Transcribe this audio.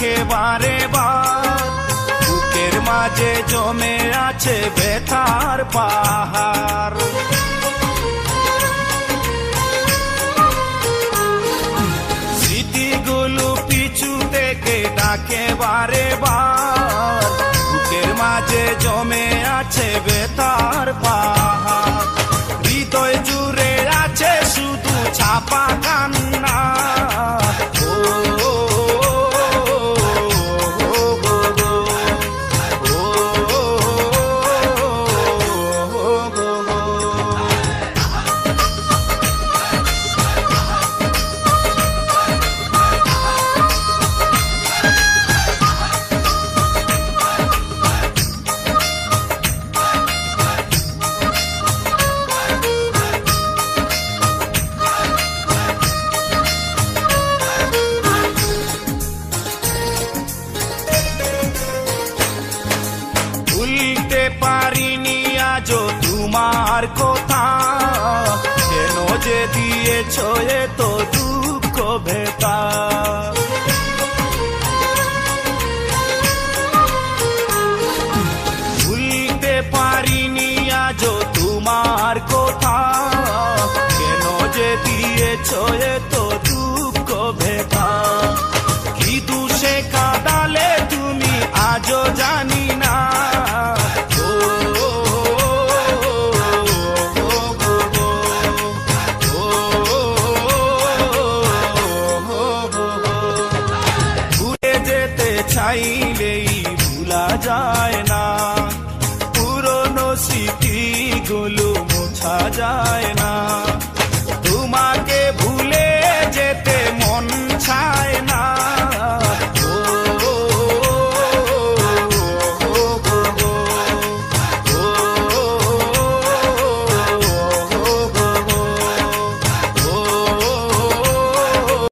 ডাকে বারে বার, বুকের মাঝে জমে আছে ব্যথার পাহাড়। স্মৃতিগুলো পিছু থেকে ডাকে বারে বার, বুকের মাঝে জমে আছে ব্যথার পাহাড়। হৃদয় জুড়ে আছে শুধু ছাপা কান্না। ভুলতে পারিনি আজও তোমার কথা, কেন যে দিয়েছ এত দুঃখ ভেতা। ভুলতে পারিনি আজও তোমার কথা, কেন যে দিয়েছ এত দুঃখ ভেতা। কি দোষে কাঁদালে তুমি আজও জানি না। চাইলেই ভুলা যায় না, পুরনো স্মৃতিগুলো মোছা যায়